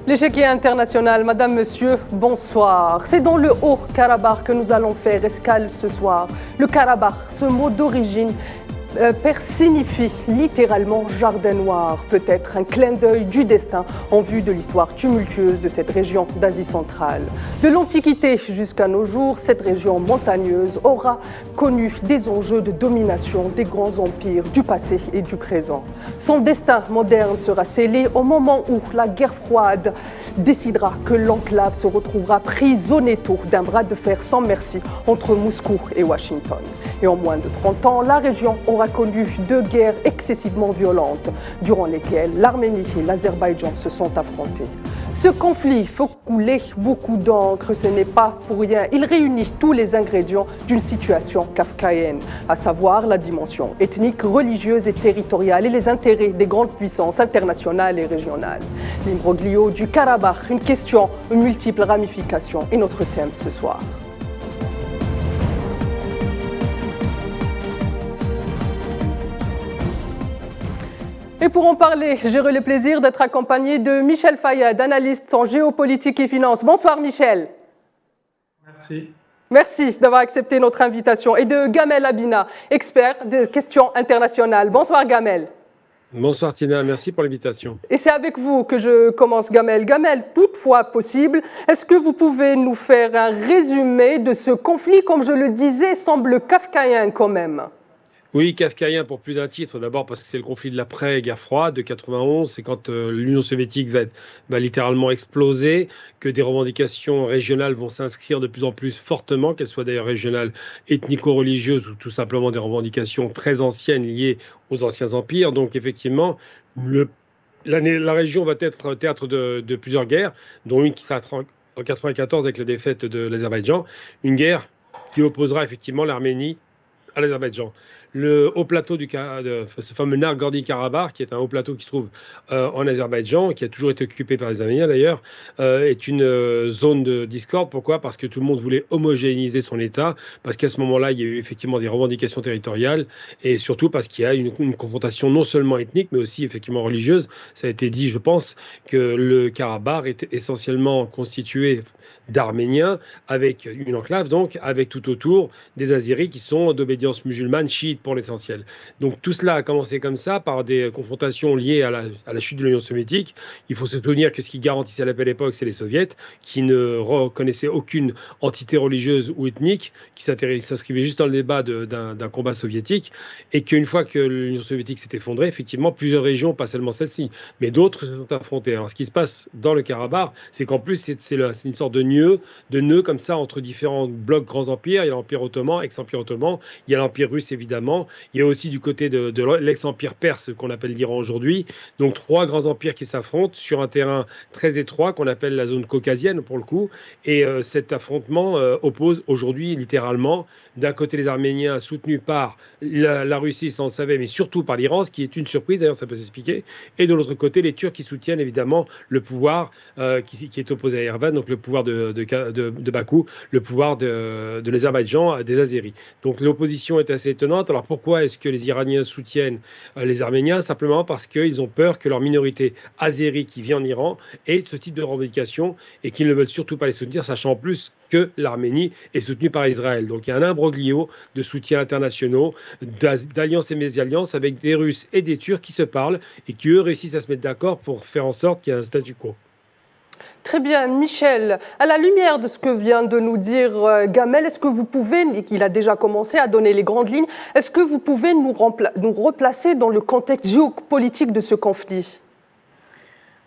L'échiquier international, Madame, Monsieur, bonsoir. C'est dans le Haut-Karabakh que nous allons faire escale ce soir. Le Karabakh, ce mot d'origine signifie littéralement jardin noir, peut-être un clin d'œil du destin en vue de l'histoire tumultueuse de cette région d'Asie centrale. De l'Antiquité jusqu'à nos jours, cette région montagneuse aura connu des enjeux de domination des grands empires du passé et du présent. Son destin moderne sera scellé au moment où la guerre froide décidera que l'enclave se retrouvera prise au étau d'un bras de fer sans merci entre Moscou et Washington. Et en moins de 30 ans, la région aura connu deux guerres excessivement violentes, durant lesquelles l'Arménie et l'Azerbaïdjan se sont affrontés. Ce conflit fait couler beaucoup d'encre, ce n'est pas pour rien. Il réunit tous les ingrédients d'une situation kafkaïenne, à savoir la dimension ethnique, religieuse et territoriale et les intérêts des grandes puissances internationales et régionales. L'imbroglio du Karabakh, une question aux multiples ramifications, est notre thème ce soir. Et pour en parler, j'ai le plaisir d'être accompagné de Michel Fayad, analyste en géopolitique et finance. Bonsoir Michel. Merci. Merci d'avoir accepté notre invitation. Et de Gamel Abina, expert des questions internationales. Bonsoir Gamel. Bonsoir Tina, merci pour l'invitation. Et c'est avec vous que je commence Gamel. Gamel, toutefois possible, est-ce que vous pouvez nous faire un résumé de ce conflit, comme je le disais, semble kafkaïen quand même? Oui, kafkaïen pour plus d'un titre. D'abord parce que c'est le conflit de l'après-guerre froide de 91. C'est quand l'Union soviétique va littéralement exploser, que des revendications régionales vont s'inscrire de plus en plus fortement, qu'elles soient d'ailleurs régionales, ethnico-religieuses ou tout simplement des revendications très anciennes liées aux anciens empires. Donc effectivement, la région va être théâtre de plusieurs guerres, dont une qui s'arrêtera en 1994 avec la défaite de l'Azerbaïdjan. Une guerre qui opposera effectivement l'Arménie à l'Azerbaïdjan. Le haut plateau ce fameux Nagorno-Karabakh, qui est un haut plateau qui se trouve en Azerbaïdjan, qui a toujours été occupé par les Arméniens d'ailleurs, est une zone de discorde. Pourquoi? Parce que tout le monde voulait homogénéiser son État, parce qu'à ce moment-là, il y a eu effectivement des revendications territoriales, et surtout parce qu'il y a une confrontation non seulement ethnique, mais aussi effectivement religieuse. Ça a été dit, je pense, que le Karabakh est essentiellement constitué d'Arméniens, avec une enclave donc, avec tout autour des Azéris qui sont d'obédience musulmane, chiite pour l'essentiel. Donc tout cela a commencé comme ça, par des confrontations liées à la chute de l'Union soviétique. Il faut se souvenir que ce qui garantissait à la belle époque, c'est les soviets, qui ne reconnaissaient aucune entité religieuse ou ethnique, qui s'inscrivait juste dans le débat d'un combat soviétique, et qu'une fois que l'Union soviétique s'est effondrée, effectivement, plusieurs régions, pas seulement celle-ci, mais d'autres se sont affrontées. Alors ce qui se passe dans le Karabakh, c'est qu'en plus, c'est une sorte de nœud comme ça entre différents blocs grands empires. Il y a l'Empire ottoman, ex-empire ottoman, il y a l'Empire russe évidemment, il y a aussi du côté de l'ex-empire perse qu'on appelle l'Iran aujourd'hui. Donc trois grands empires qui s'affrontent sur un terrain très étroit qu'on appelle la zone caucasienne pour le coup. Et cet affrontement oppose aujourd'hui littéralement d'un côté les Arméniens soutenus par la Russie, ça on le savait, mais surtout par l'Iran, ce qui est une surprise d'ailleurs, ça peut s'expliquer. Et de l'autre côté les Turcs qui soutiennent évidemment le pouvoir qui est opposé à Erdogan, donc le pouvoir de Bakou, le pouvoir de l'Azerbaïdjan, des Azéris. Donc l'opposition est assez étonnante. Alors pourquoi est-ce que les Iraniens soutiennent les Arméniens? Simplement parce qu'ils ont peur que leur minorité azérie qui vit en Iran ait ce type de revendication et qu'ils ne veulent surtout pas les soutenir, sachant en plus que l'Arménie est soutenue par Israël. Donc il y a un imbroglio de soutiens internationaux, d'alliances et mésalliances avec des Russes et des Turcs qui se parlent et qui, eux, réussissent à se mettre d'accord pour faire en sorte qu'il y ait un statu quo. Très bien, Michel. À la lumière de ce que vient de nous dire Gamel, est-ce que vous pouvez, et qu'il a déjà commencé à donner les grandes lignes, est-ce que vous pouvez nous replacer dans le contexte géopolitique de ce conflit?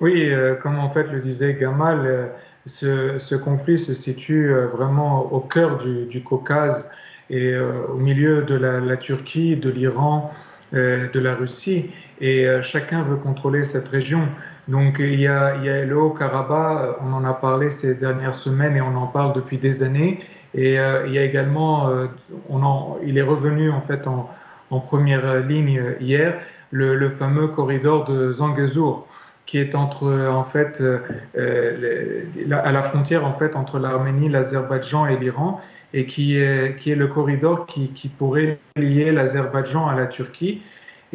Oui, comme en fait le disait Gamal, ce conflit se situe vraiment au cœur du Caucase et au milieu de la Turquie, de l'Iran, de la Russie, et chacun veut contrôler cette région. Donc il y a le Haut-Karabakh, on en a parlé ces dernières semaines et on en parle depuis des années. Et il y a également, il est revenu en fait en première ligne hier, le fameux corridor de Zangezur, qui est à la frontière en fait entre l'Arménie, l'Azerbaïdjan et l'Iran, et qui est le corridor qui pourrait lier l'Azerbaïdjan à la Turquie.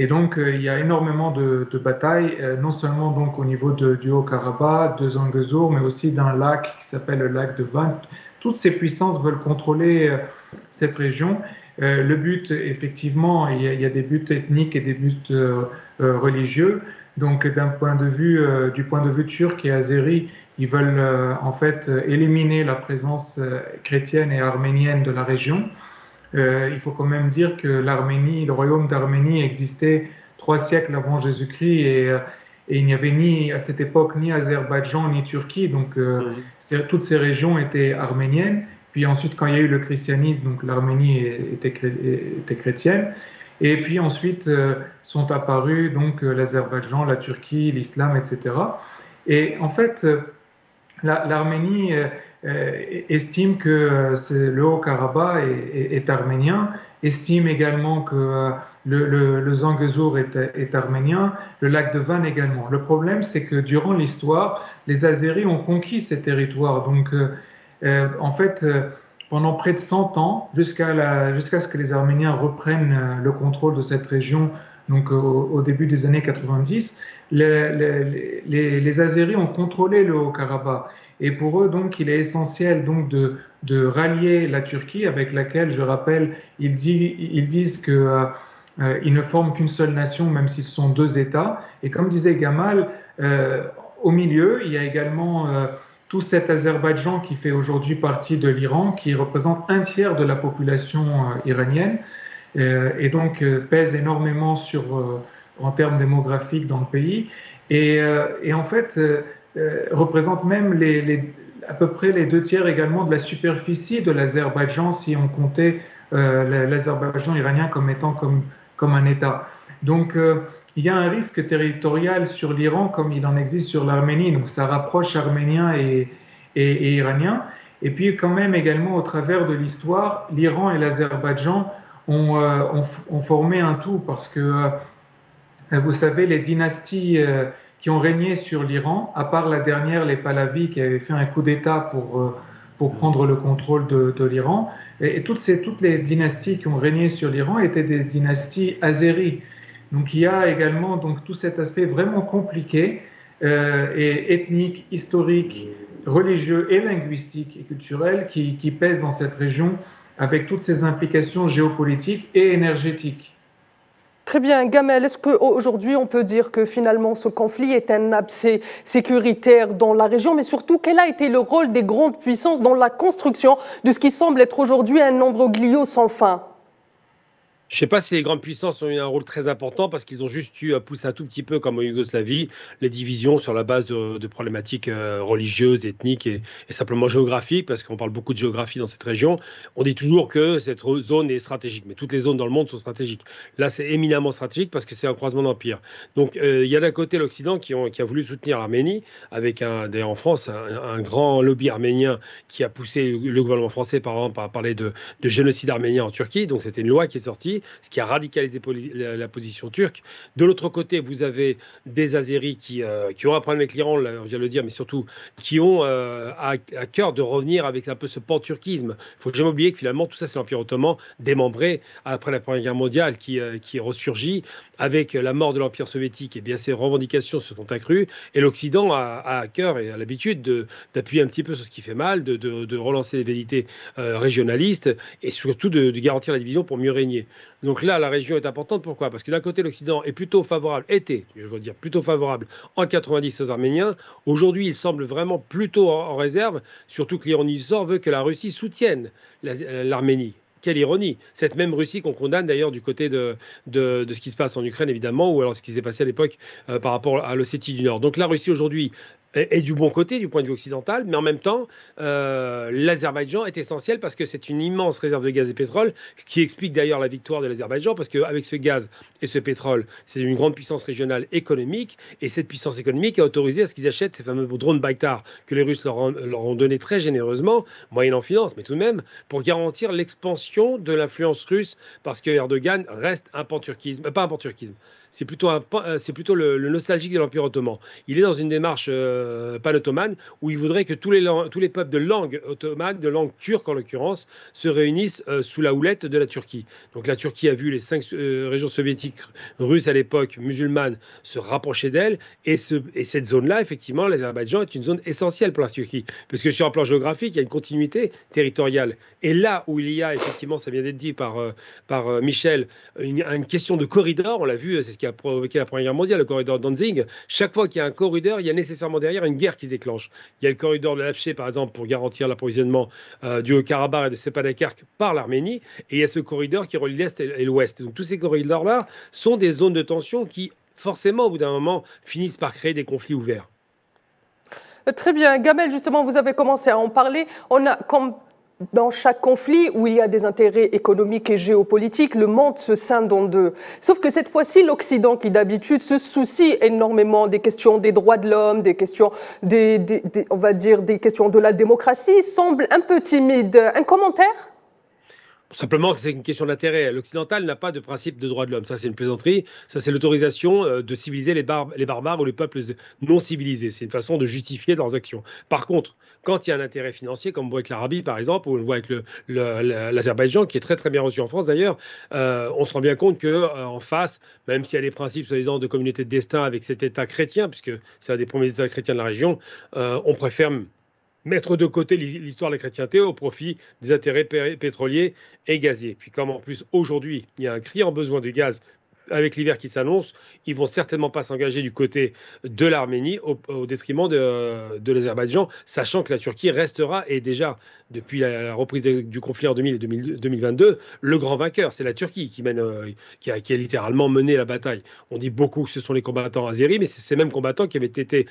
Et donc, il y a énormément de batailles, non seulement donc au niveau du Haut-Karabakh, de Zangezur, mais aussi d'un lac qui s'appelle le lac de Van. Toutes ces puissances veulent contrôler cette région. Le but, effectivement, il y a des buts ethniques et des buts religieux. Donc, du point de vue turc et azéri, ils veulent en fait éliminer la présence chrétienne et arménienne de la région. Il faut quand même dire que le royaume d'Arménie existait 3 siècles avant Jésus-Christ et il n'y avait à cette époque ni Azerbaïdjan ni Turquie, donc toutes ces régions étaient arméniennes. Puis ensuite, quand il y a eu le christianisme, donc l'Arménie était chrétienne. Et puis ensuite sont apparus donc l'Azerbaïdjan, la Turquie, l'islam, etc. Et en fait, l'Arménie estime que le Haut-Karabakh est arménien, estime également que le Zangezur est arménien, le lac de Van également. Le problème, c'est que durant l'histoire, les Azéris ont conquis ces territoires. Donc, en fait, pendant près de 100 ans, jusqu'à ce que les Arméniens reprennent le contrôle de cette région, donc au début des années 90, les Azéris ont contrôlé le Haut-Karabakh. Et pour eux, donc, il est essentiel donc de rallier la Turquie, avec laquelle, je rappelle, ils disent que ils ne forment qu'une seule nation, même s'ils sont 2 États. Et comme disait Gamal, au milieu, il y a également tout cet Azerbaïdjan qui fait aujourd'hui partie de l'Iran, qui représente 1/3 de la population iranienne, et donc pèse énormément en termes démographiques dans le pays. Et en fait, représente même à peu près les 2 tiers également de la superficie de l'Azerbaïdjan, si on comptait l'Azerbaïdjan iranien comme étant comme un État. Donc, il y a un risque territorial sur l'Iran comme il en existe sur l'Arménie, donc ça rapproche Arméniens et Iraniens. Et puis quand même également au travers de l'histoire, l'Iran et l'Azerbaïdjan ont formé un tout parce que vous savez, les dynasties qui ont régné sur l'Iran, à part la dernière, les Pahlavis, qui avaient fait un coup d'État pour prendre le contrôle de l'Iran, et toutes les dynasties qui ont régné sur l'Iran étaient des dynasties azéries. Donc il y a également donc, tout cet aspect vraiment compliqué, et ethnique, historique, religieux et linguistique et culturel qui pèse dans cette région avec toutes ses implications géopolitiques et énergétiques. Très bien, Gamel, est-ce qu'aujourd'hui on peut dire que finalement ce conflit est un abcès sécuritaire dans la région, mais surtout quel a été le rôle des grandes puissances dans la construction de ce qui semble être aujourd'hui un imbroglio sans fin ? Je ne sais pas si les grandes puissances ont eu un rôle très important parce qu'ils ont juste eu à pousser un tout petit peu, comme en Yougoslavie, les divisions sur la base de problématiques religieuses, ethniques et simplement géographiques, parce qu'on parle beaucoup de géographie dans cette région. On dit toujours que cette zone est stratégique, mais toutes les zones dans le monde sont stratégiques. Là, c'est éminemment stratégique parce que c'est un croisement d'empires. Donc, il y a d'un côté l'Occident qui a voulu soutenir l'Arménie, avec d'ailleurs en France un grand lobby arménien qui a poussé le gouvernement français, par exemple, à parler de génocide arménien en Turquie. Donc, c'était une loi qui est sortie, ce qui a radicalisé la position turque. De l'autre côté, vous avez des Azéris qui ont un problème avec l'Iran, on vient de le dire, mais surtout qui ont à cœur de revenir avec un peu ce pan-turquisme. Il ne faut jamais oublier que finalement, tout ça, c'est l'Empire ottoman démembré après la Première Guerre mondiale qui ressurgit avec la mort de l'Empire soviétique. Et bien, ces revendications se sont accrues et l'Occident a à cœur et a l'habitude d'appuyer un petit peu sur ce qui fait mal, de relancer les velléités régionalistes et surtout de garantir la division pour mieux régner. Donc là, la région est importante. Pourquoi ? Parce que d'un côté, l'Occident est plutôt favorable, plutôt favorable en 90 aux Arméniens. Aujourd'hui, il semble vraiment plutôt en réserve, surtout que l'Iran du Nord veut que la Russie soutienne l'Arménie. Quelle ironie! Cette même Russie qu'on condamne d'ailleurs du côté de ce qui se passe en Ukraine, évidemment, ou alors ce qui s'est passé à l'époque par rapport à l'Ossétie du Nord. Donc la Russie aujourd'hui est du bon côté du point de vue occidental, mais en même temps, l'Azerbaïdjan est essentiel parce que c'est une immense réserve de gaz et pétrole, ce qui explique d'ailleurs la victoire de l'Azerbaïdjan, parce qu'avec ce gaz et ce pétrole, c'est une grande puissance régionale économique, et cette puissance économique a autorisé à ce qu'ils achètent ces fameux drones Baytar que les Russes leur ont donné très généreusement, moyennant finance, mais tout de même, pour garantir l'expansion de l'influence russe, parce que Erdogan reste pas un pan-turquisme. c'est plutôt, c'est plutôt le nostalgique de l'Empire ottoman. Il est dans une démarche pan-ottomane où il voudrait que tous les peuples de langue ottomane, de langue turque en l'occurrence, se réunissent sous la houlette de la Turquie. Donc la Turquie a vu les 5 régions soviétiques russes à l'époque musulmanes se rapprocher d'elle, et cette zone-là, effectivement, l'Azerbaïdjan est une zone essentielle pour la Turquie, parce que sur un plan géographique, il y a une continuité territoriale. Et là où il y a, effectivement, ça vient d'être dit par Michel, une question de corridor, on l'a vu, c'est ce qui a provoqué la Première Guerre mondiale, le corridor Danzig. Chaque fois qu'il y a un corridor, il y a nécessairement derrière une guerre qui se déclenche. Il y a le corridor de l'Afché, par exemple, pour garantir l'approvisionnement du Haut-Karabakh et de Stepanakert par l'Arménie, et il y a ce corridor qui relie l'Est et l'Ouest. Donc tous ces corridors-là sont des zones de tension qui, forcément, au bout d'un moment, finissent par créer des conflits ouverts. Très bien. Gamel, justement, vous avez commencé à en parler. On a, comme dans chaque conflit où il y a des intérêts économiques et géopolitiques, le monde se scinde en deux. Sauf que cette fois-ci, l'Occident, qui d'habitude se soucie énormément des questions des droits de l'homme, des questions, on va dire, des questions de la démocratie, semble un peu timide. Un commentaire ? Simplement que c'est une question d'intérêt. L'occidental n'a pas de principe de droit de l'homme. Ça, c'est une plaisanterie. Ça, c'est l'autorisation de civiliser les barbares ou les peuples non civilisés. C'est une façon de justifier leurs actions. Par contre, quand il y a un intérêt financier, comme on voit avec l'Arabie, par exemple, ou on le voit avec l'Azerbaïdjan, qui est très très bien reçu en France d'ailleurs, on se rend bien compte qu'en face, même s'il y a des principes soi-disant de communauté de destin avec cet État chrétien, puisque c'est un des premiers États chrétiens de la région, on préfère mettre de côté l'histoire de la chrétienté au profit des intérêts pétroliers et gaziers. Puis comme en plus aujourd'hui, il y a un criant besoin de gaz avec l'hiver qui s'annonce, ils vont certainement pas s'engager du côté de l'Arménie au détriment de l'Azerbaïdjan, sachant que la Turquie restera, et déjà depuis la reprise du conflit en 2000 et 2022, le grand vainqueur. C'est la Turquie qui a littéralement mené la bataille. On dit beaucoup que ce sont les combattants azéris, mais c'est ces mêmes combattants qui ont été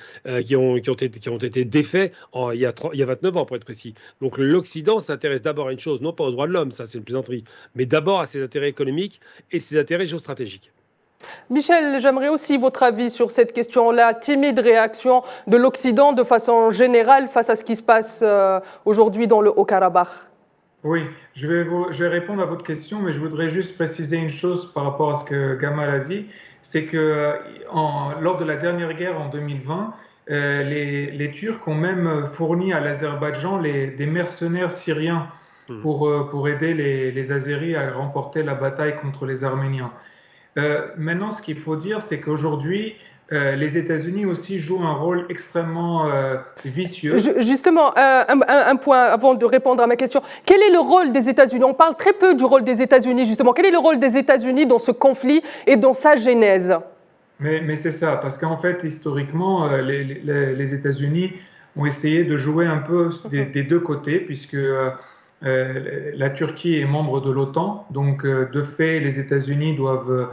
défaits il y a 29 ans, pour être précis. Donc l'Occident s'intéresse d'abord à une chose, non pas aux droits de l'homme, ça c'est une plaisanterie, mais d'abord à ses intérêts économiques et ses intérêts géostratégiques. Michel, j'aimerais aussi votre avis sur cette question-là. Timide réaction de l'Occident de façon générale face à ce qui se passe aujourd'hui dans le Haut-Karabakh. Oui, je vais répondre à votre question, mais je voudrais juste préciser une chose par rapport à ce que Gamal a dit. C'est que lors de la dernière guerre en 2020, les Turcs ont même fourni à l'Azerbaïdjan des mercenaires syriens pour aider les Azéris à remporter la bataille contre les Arméniens. Maintenant, ce qu'il faut dire, c'est qu'aujourd'hui, les États-Unis aussi jouent un rôle extrêmement vicieux. Justement, un point avant de répondre à ma question. Quel est le rôle des États-Unis? On parle très peu du rôle des États-Unis, justement. Quel est le rôle des États-Unis dans ce conflit et dans sa genèse? Mais c'est ça, parce qu'en fait, historiquement, les États-Unis ont essayé de jouer un peu des deux côtés, puisque la Turquie est membre de l'OTAN, donc de fait, les États-Unis doivent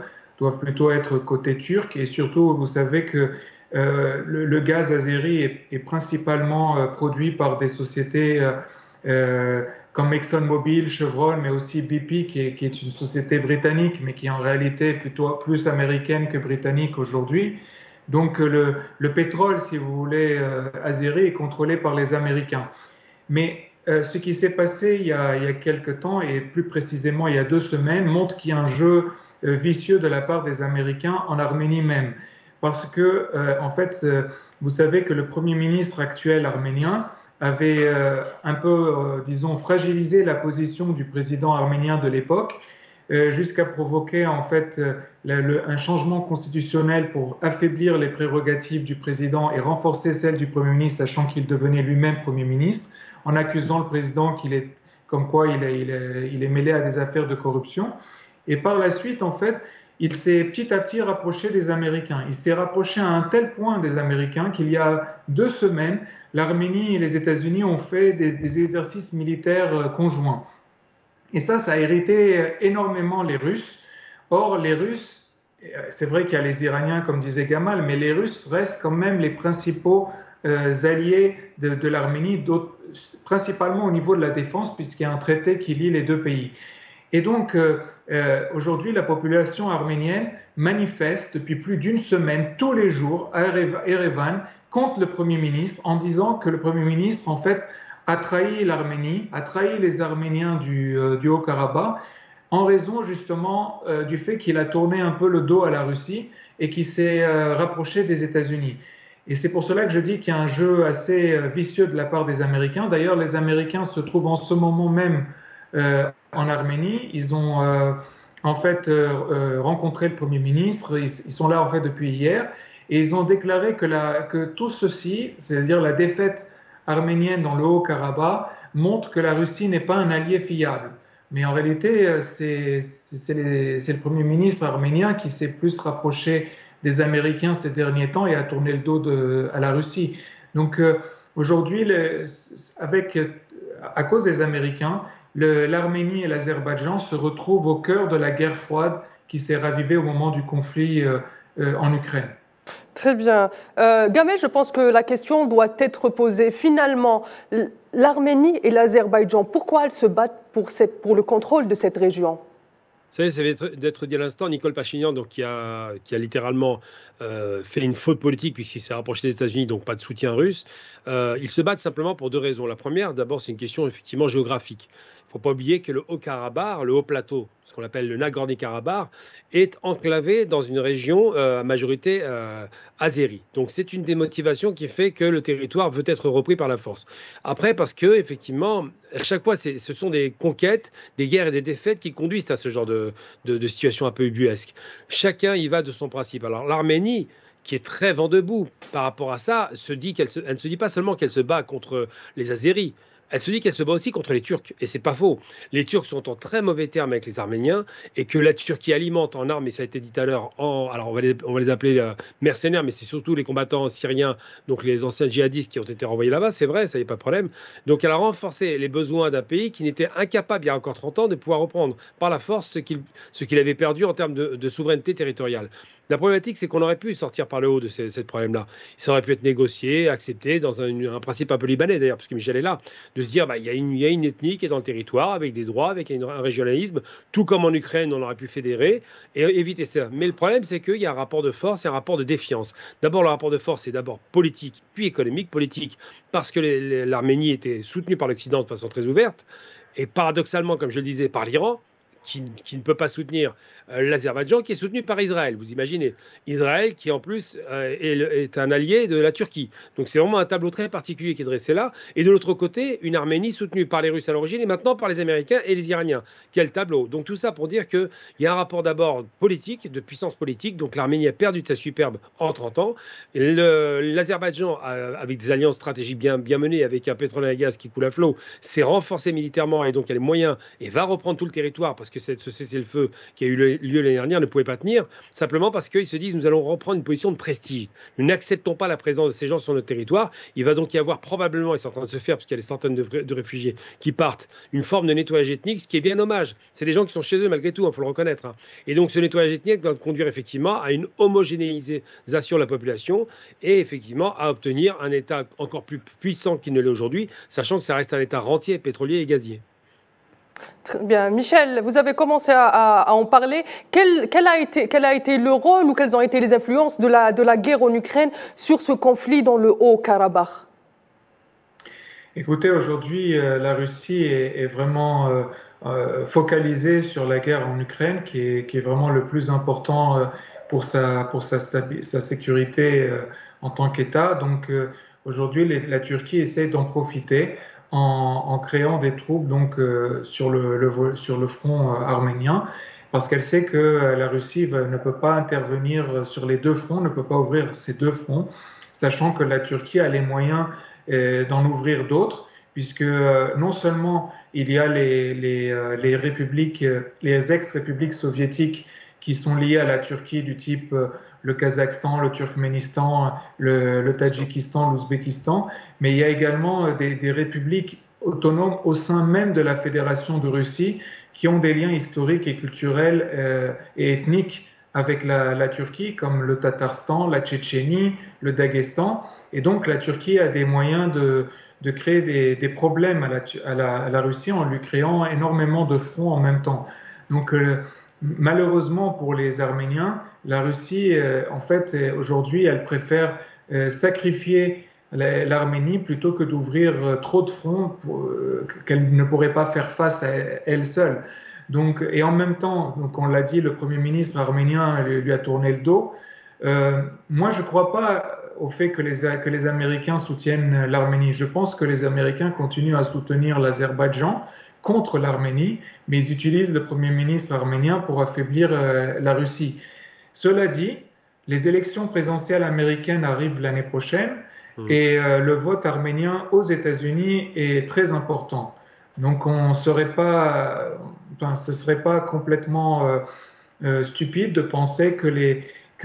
plutôt être côté turc, et surtout, vous savez que le gaz azéri est principalement produit par des sociétés comme ExxonMobil, Chevron, mais aussi BP, qui est une société britannique, mais qui est en réalité plutôt plus américaine que britannique aujourd'hui. Donc le pétrole, si vous voulez, azéri est contrôlé par les Américains. Mais ce qui s'est passé il y a quelques temps, et plus précisément il y a 2 semaines, montre qu'il y a un jeu vicieux de la part des Américains en Arménie même. Parce que, en fait, vous savez que le Premier ministre actuel arménien avait un peu, disons, fragilisé la position du président arménien de l'époque, jusqu'à provoquer en fait un changement constitutionnel pour affaiblir les prérogatives du président et renforcer celles du Premier ministre, sachant qu'il devenait lui-même Premier ministre, en accusant le président comme quoi il est mêlé à des affaires de corruption. Et par la suite, en fait, il s'est petit à petit rapproché des Américains. Il s'est rapproché à un tel point des Américains qu'il y a 2 semaines, l'Arménie et les États-Unis ont fait des exercices militaires conjoints. Et ça a irrité énormément les Russes. Or, les Russes, c'est vrai qu'il y a les Iraniens, comme disait Gamal, mais les Russes restent quand même les principaux alliés de l'Arménie, principalement au niveau de la défense, puisqu'il y a un traité qui lie les 2 pays. Et donc, aujourd'hui, la population arménienne manifeste depuis plus d'1 semaine, tous les jours, à Erevan, contre le Premier ministre, en disant que le Premier ministre, en fait, a trahi l'Arménie, a trahi les Arméniens du Haut-Karabakh, en raison justement du fait qu'il a tourné un peu le dos à la Russie et qu'il s'est rapproché des États-Unis. Et c'est pour cela que je dis qu'il y a un jeu assez vicieux de la part des Américains. D'ailleurs, les Américains se trouvent en ce moment même en Arménie. Ils ont en fait rencontré le Premier ministre. Ils sont là en fait depuis hier. Et ils ont déclaré que tout ceci, c'est-à-dire la défaite arménienne dans le Haut-Karabakh, montre que la Russie n'est pas un allié fiable. Mais en réalité, c'est le Premier ministre arménien qui s'est plus rapproché des Américains ces derniers temps et a tourné le dos à la Russie. Donc aujourd'hui, à cause des Américains, l'Arménie et l'Azerbaïdjan se retrouvent au cœur de la guerre froide qui s'est ravivée au moment du conflit en Ukraine. Très bien. Gamay, je pense que la question doit être posée. Finalement, l'Arménie et l'Azerbaïdjan, pourquoi elles se battent pour le contrôle de cette région? Ça vient d'être dit à l'instant, Nicole Pachinian, donc, qui a littéralement fait une faute politique puisqu'il s'est rapproché des États-Unis, donc pas de soutien russe. Ils se battent simplement pour deux raisons. La première, d'abord, c'est une question effectivement géographique. Il ne faut pas oublier que le Haut-Karabakh, le Haut-Plateau, ce qu'on appelle le Nagorno-Karabakh, est enclavé dans une région à majorité azérie. Donc c'est une des motivations qui fait que le territoire veut être repris par la force. Après, parce que effectivement, à chaque fois, ce sont des conquêtes, des guerres et des défaites qui conduisent à ce genre de situation un peu ubuesque. Chacun y va de son principe. Alors l'Arménie, qui est très vent debout par rapport à ça, elle ne se dit pas seulement qu'elle se bat contre les Azéris. Elle se dit qu'elle se bat aussi contre les Turcs, et c'est pas faux. Les Turcs sont en très mauvais termes avec les Arméniens, et que la Turquie alimente en armes, et ça a été dit tout à l'heure, alors on va les appeler mercenaires, mais c'est surtout les combattants syriens, donc les anciens djihadistes qui ont été renvoyés là-bas, c'est vrai, ça n'y a pas de problème. Donc elle a renforcé les besoins d'un pays qui n'était incapable, il y a encore 30 ans, de pouvoir reprendre par la force ce qu'il avait perdu en termes de souveraineté territoriale. La problématique, c'est qu'on aurait pu sortir par le haut de ce problème-là. Ça aurait pu être négocié, accepté, dans un principe un peu libanais d'ailleurs, parce que Michel est là, de se dire il y a une ethnie qui est dans le territoire, avec des droits, avec un régionalisme, tout comme en Ukraine, on aurait pu fédérer et éviter ça. Mais le problème, c'est qu'il y a un rapport de force et un rapport de défiance. D'abord, le rapport de force, c'est d'abord politique, puis économique. Politique, parce que l'Arménie était soutenue par l'Occident de façon très ouverte, et paradoxalement, comme je le disais, par l'Iran, qui ne peut pas soutenir l'Azerbaïdjan, qui est soutenu par Israël. Vous imaginez, Israël qui en plus est un allié de la Turquie. Donc c'est vraiment un tableau très particulier qui est dressé là. Et de l'autre côté, une Arménie soutenue par les Russes à l'origine et maintenant par les Américains et les Iraniens. Quel tableau! Donc tout ça pour dire qu'il y a un rapport d'abord politique, de puissance politique. Donc l'Arménie a perdu de sa superbe en 30 ans. L'Azerbaïdjan, avec des alliances stratégiques bien menées, avec un pétrole et un gaz qui coule à flot, s'est renforcé militairement et donc il y a les moyens et va reprendre tout le territoire parce que ce cessez-le-feu qui a eu lieu l'année dernière ne pouvait pas tenir, simplement parce qu'ils se disent nous allons reprendre une position de prestige. Nous n'acceptons pas la présence de ces gens sur notre territoire. Il va donc y avoir probablement, et c'est en train de se faire parce qu'il y a des centaines de réfugiés qui partent, une forme de nettoyage ethnique, ce qui est bien dommage. C'est des gens qui sont chez eux malgré tout, il faut le reconnaître. Et donc ce nettoyage ethnique doit conduire effectivement à une homogénéisation de la population et effectivement à obtenir un État encore plus puissant qu'il ne l'est aujourd'hui, sachant que ça reste un État rentier, pétrolier et gazier. Très bien. Michel, vous avez commencé à en parler. Quel a été le rôle ou quelles ont été les influences de la guerre en Ukraine sur ce conflit dans le Haut-Karabakh? Écoutez, aujourd'hui, la Russie est vraiment focalisée sur la guerre en Ukraine, qui est vraiment le plus important pour sa sécurité en tant qu'État. Donc aujourd'hui, la Turquie essaie d'en profiter en créant des troupes donc, sur le front arménien, parce qu'elle sait que la Russie ne peut pas intervenir sur les deux fronts, ne peut pas ouvrir ces deux fronts, sachant que la Turquie a les moyens d'en ouvrir d'autres, puisque non seulement il y a les républiques, les ex-républiques soviétiques qui sont liées à la Turquie du type le Kazakhstan, le Turkménistan, le Tadjikistan, l'Ouzbékistan, mais il y a également des républiques autonomes au sein même de la Fédération de Russie qui ont des liens historiques et culturels et ethniques avec la Turquie, comme le Tatarstan, la Tchétchénie, le Daghestan. Et donc la Turquie a des moyens de créer des problèmes à la Russie en lui créant énormément de fronts en même temps. Donc malheureusement pour les Arméniens, la Russie, en fait, aujourd'hui, elle préfère sacrifier l'Arménie plutôt que d'ouvrir trop de fronts qu'elle ne pourrait pas faire face à elle seule. Donc, et en même temps, donc on l'a dit, le Premier ministre arménien lui a tourné le dos. Moi, je ne crois pas au fait que les Américains soutiennent l'Arménie. Je pense que les Américains continuent à soutenir l'Azerbaïdjan contre l'Arménie, mais ils utilisent le Premier ministre arménien pour affaiblir la Russie. Cela dit, les élections présidentielles américaines arrivent l'année prochaine et le vote arménien aux États-Unis est très important. Donc ce serait pas complètement stupide de penser que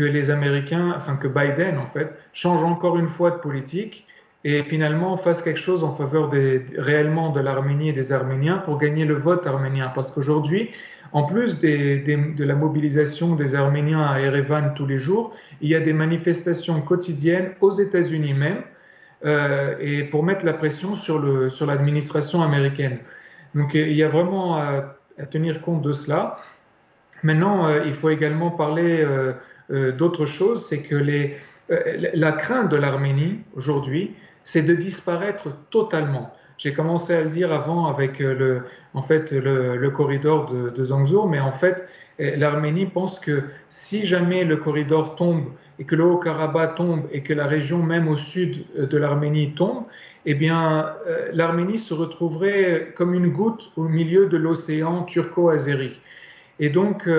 les Américains, enfin que Biden en fait, change encore une fois de politique et finalement fasse quelque chose en faveur réellement de l'Arménie et des Arméniens pour gagner le vote arménien. Parce qu'aujourd'hui, en plus de la mobilisation des Arméniens à Erevan tous les jours, il y a des manifestations quotidiennes aux États-Unis même, et pour mettre la pression sur l'administration américaine. Donc il y a vraiment à tenir compte de cela. Maintenant, il faut également parler d'autre chose, c'est que la crainte de l'Arménie aujourd'hui, c'est de disparaître totalement. J'ai commencé à le dire avant avec le corridor de Zangezur, mais en fait, l'Arménie pense que si jamais le corridor tombe et que le Haut-Karabakh tombe et que la région même au sud de l'Arménie tombe, eh bien, l'Arménie se retrouverait comme une goutte au milieu de l'océan turco-azéri. Et donc,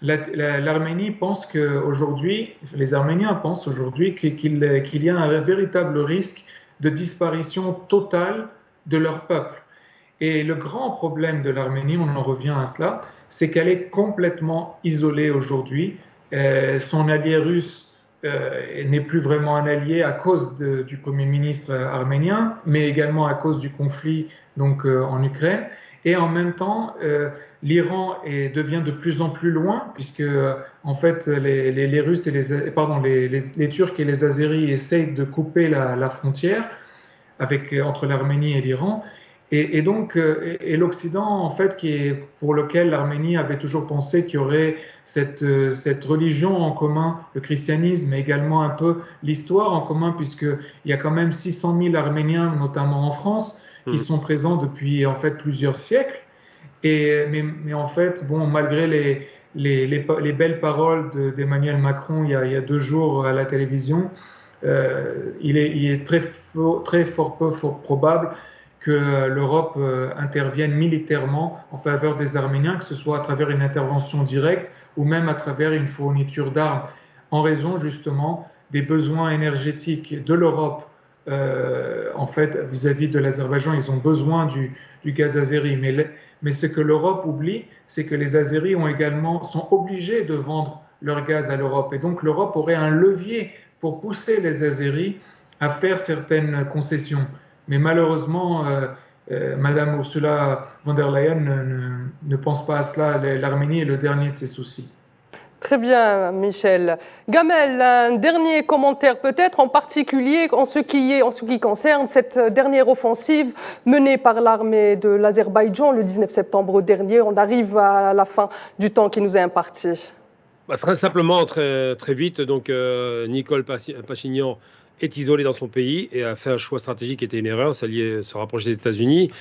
l'Arménie pense qu'aujourd'hui, les Arméniens pensent aujourd'hui qu'il y a un véritable risque de disparition totale de leur peuple. Et le grand problème de l'Arménie, on en revient à cela, c'est qu'elle est complètement isolée aujourd'hui. Son allié russe n'est plus vraiment un allié à cause du Premier ministre arménien, mais également à cause du conflit en Ukraine. Et en même temps, l'Iran devient de plus en plus loin, puisque en fait les Russes et les Turcs et les Azéris essayent de couper la frontière entre l'Arménie et l'Iran. Et donc, l'Occident, en fait, pour lequel l'Arménie avait toujours pensé qu'il y aurait cette religion en commun, le christianisme, mais également un peu l'histoire en commun, puisqu'il y a quand même 600 000 Arméniens, notamment en France, qui sont présents depuis en fait plusieurs siècles. Mais en fait, bon, malgré les belles paroles d'Emmanuel Macron il y a 2 jours à la télévision, il est très fort probable que l'Europe intervienne militairement en faveur des Arméniens, que ce soit à travers une intervention directe ou même à travers une fourniture d'armes, en raison justement des besoins énergétiques de l'Europe. En fait, vis-à-vis de l'Azerbaïdjan, ils ont besoin du gaz azéri. Mais ce que l'Europe oublie, c'est que les Azéris sont obligés de vendre leur gaz à l'Europe. Et donc l'Europe aurait un levier pour pousser les Azéris à faire certaines concessions. Mais malheureusement, Madame Ursula von der Leyen ne pense pas à cela. L'Arménie est le dernier de ses soucis. Très bien, Michel. Gamel, un dernier commentaire peut-être, en particulier en ce qui concerne cette dernière offensive menée par l'armée de l'Azerbaïdjan le 19 septembre dernier. On arrive à la fin du temps qui nous est imparti. Très simplement, très vite, donc Nicole Pachinian est isolé dans son pays et a fait un choix stratégique qui était une erreur, se rapprocher des États-Unis.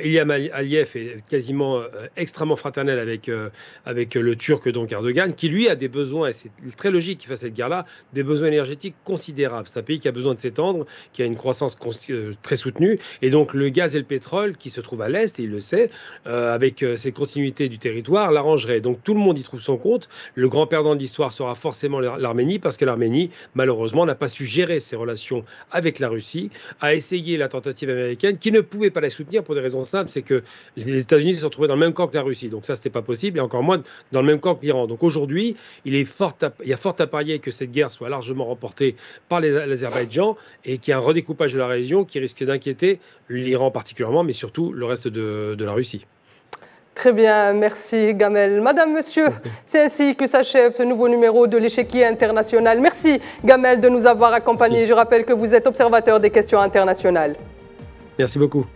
Ilham Aliyev est quasiment extrêmement fraternel avec le Turc, donc Erdogan, qui lui a des besoins, et c'est très logique qu'il fasse cette guerre-là, des besoins énergétiques considérables. C'est un pays qui a besoin de s'étendre, qui a une croissance très soutenue, et donc le gaz et le pétrole qui se trouvent à l'Est, et il le sait, avec cette continuité du territoire, l'arrangerait. Donc tout le monde y trouve son compte. Le grand perdant de l'histoire sera forcément l'Arménie, parce que l'Arménie, malheureusement, n'a pas su gérer ses relations avec la Russie, a essayé la tentative américaine qui ne pouvait pas la soutenir pour des raisons simples, c'est que les États-Unis se sont retrouvés dans le même camp que la Russie, donc ça c'était pas possible, et encore moins dans le même camp que l'Iran. Donc aujourd'hui, il y a fort à parier que cette guerre soit largement remportée par l'Azerbaïdjan et qu'il y ait un redécoupage de la région qui risque d'inquiéter l'Iran particulièrement, mais surtout le reste de la Russie. Très bien, merci Gamel. Madame, Monsieur, c'est ainsi que s'achève ce nouveau numéro de l'Échiquier international. Merci Gamel de nous avoir accompagnés. Je rappelle que vous êtes observateur des questions internationales. Merci beaucoup.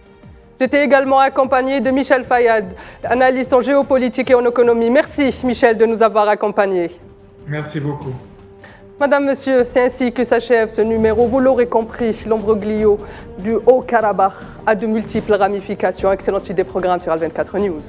J'étais également accompagné de Michel Fayad, analyste en géopolitique et en économie. Merci Michel de nous avoir accompagnés. Merci beaucoup. Madame, Monsieur, c'est ainsi que s'achève ce numéro. Vous l'aurez compris, l'ombroglio du Haut-Karabakh a de multiples ramifications. Excellente suite des programmes sur Al24 News.